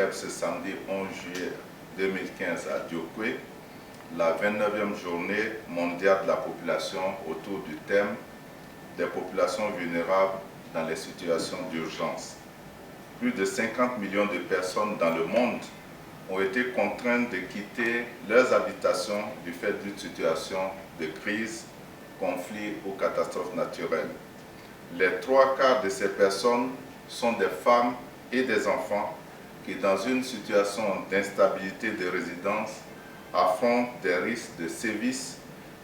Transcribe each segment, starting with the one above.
célèbre ce samedi 11 juillet 2015 à Diokwe la 29e journée mondiale de la population autour du thème des populations vulnérables dans les situations d'urgence. Plus de 50 millions de personnes dans le monde ont été contraintes de quitter leurs habitations du fait d'une situation de crise, conflit ou catastrophe naturelle. Les 3/4 de ces personnes sont des femmes et des enfants qui, dans une situation d'instabilité de résidence, affrontent des risques de sévices,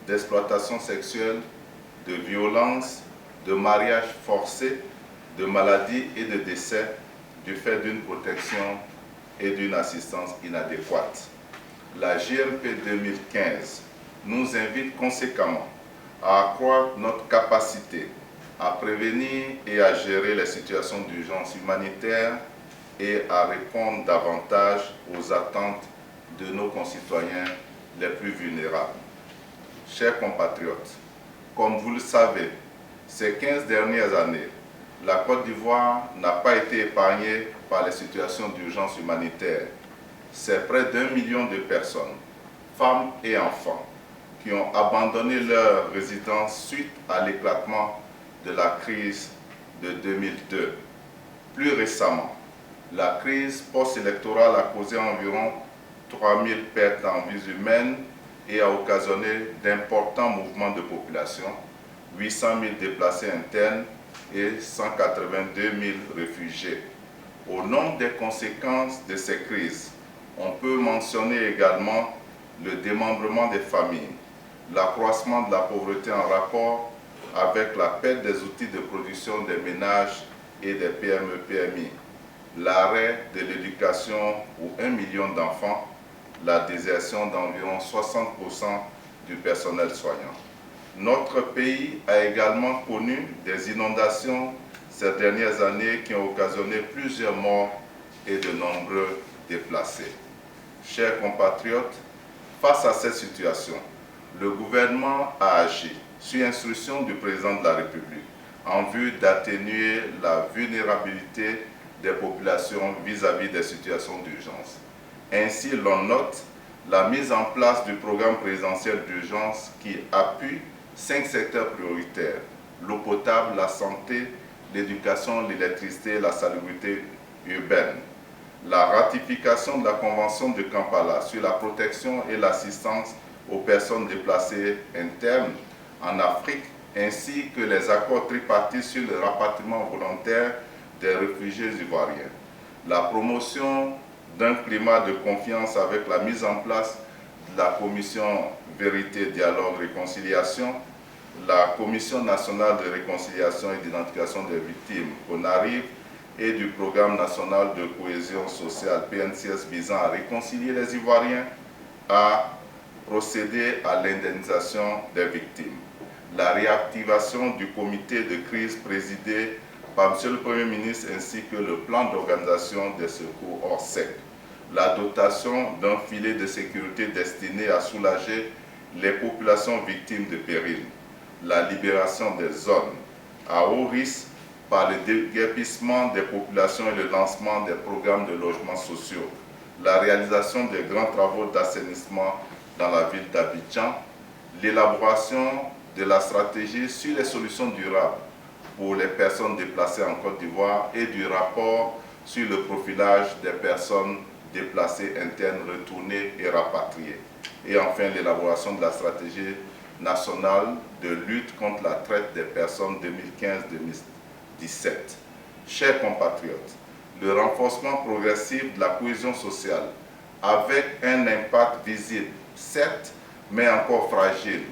d'exploitation sexuelle, de violence, de mariage forcé, de maladies et de décès du fait d'une protection et d'une assistance inadéquate. La JMP 2015 nous invite conséquemment à accroître notre capacité à prévenir et à gérer les situations d'urgence humanitaire et à répondre davantage aux attentes de nos concitoyens les plus vulnérables. Chers compatriotes, comme vous le savez, ces 15 dernières années, la Côte d'Ivoire n'a pas été épargnée par les situations d'urgence humanitaire. C'est près d'1 million de personnes, femmes et enfants, qui ont abandonné leur résidence suite à l'éclatement de la crise de 2002. Plus récemment, la crise post-électorale a causé environ 3000 pertes en vies humaines et a occasionné d'importants mouvements de population, 800 000 déplacés internes et 182 000 réfugiés. Au nombre des conséquences de ces crises, on peut mentionner également le démembrement des familles, l'accroissement de la pauvreté en rapport avec la perte des outils de production des ménages et des PME-PMI, l'arrêt de l'éducation pour 1 million d'enfants, la désertion d'environ 60% du personnel soignant. Notre pays a également connu des inondations ces dernières années qui ont occasionné plusieurs morts et de nombreux déplacés. Chers compatriotes, face à cette situation, le gouvernement a agi sur instruction du président de la République en vue d'atténuer la vulnérabilité des populations vis-à-vis des situations d'urgence. Ainsi, l'on note la mise en place du programme présidentiel d'urgence qui appuie 5 secteurs prioritaires: l'eau potable, la santé, l'éducation, l'électricité et la salubrité urbaine. La ratification de la Convention de Kampala sur la protection et l'assistance aux personnes déplacées internes en Afrique, ainsi que les accords tripartites sur le rapatriement volontaire des réfugiés ivoiriens. La promotion d'un climat de confiance avec la mise en place de la Commission Vérité, Dialogue, Réconciliation, la Commission nationale de réconciliation et d'identification des victimes, CONARIV, et du Programme national de cohésion sociale, PNCS, visant à réconcilier les Ivoiriens, à procéder à l'indemnisation des victimes. La réactivation du comité de crise présidé par M. le Premier ministre ainsi que le plan d'organisation des secours hors sec. La dotation d'un filet de sécurité destiné à soulager les populations victimes de péril. La libération des zones à haut risque par le déguerpissement des populations et le lancement des programmes de logements sociaux. La réalisation des grands travaux d'assainissement dans la ville d'Abidjan. L'élaboration de la stratégie sur les solutions durables pour les personnes déplacées en Côte d'Ivoire et du rapport sur le profilage des personnes déplacées internes retournées et rapatriées. Et enfin, l'élaboration de la stratégie nationale de lutte contre la traite des personnes 2015-2017. Chers compatriotes, le renforcement progressif de la cohésion sociale avec un impact visible, certes, mais encore fragile,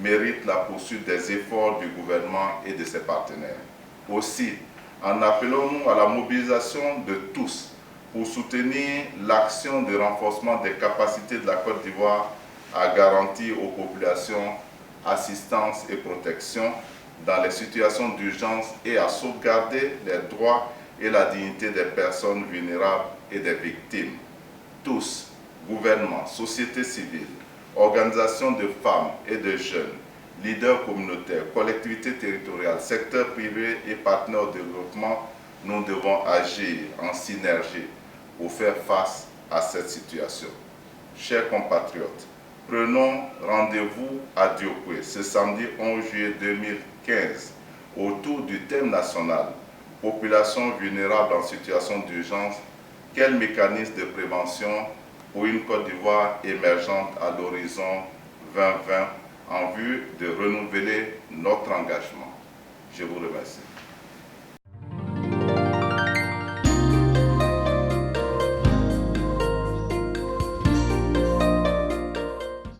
mérite la poursuite des efforts du gouvernement et de ses partenaires. Aussi, en appelons-nous à la mobilisation de tous pour soutenir l'action de renforcement des capacités de la Côte d'Ivoire à garantir aux populations assistance et protection dans les situations d'urgence et à sauvegarder les droits et la dignité des personnes vulnérables et des victimes. Tous, gouvernement, société civile, organisations de femmes et de jeunes, leaders communautaires, collectivités territoriales, secteur privé et partenaires de développement, nous devons agir en synergie pour faire face à cette situation. Chers compatriotes, prenons rendez-vous à Diokwe ce samedi 11 juillet 2015 autour du thème national « Population vulnérable en situation d'urgence, quel mécanisme de prévention pour une Côte d'Ivoire émergente à l'horizon 2020 en vue de renouveler notre engagement ». Je vous remercie.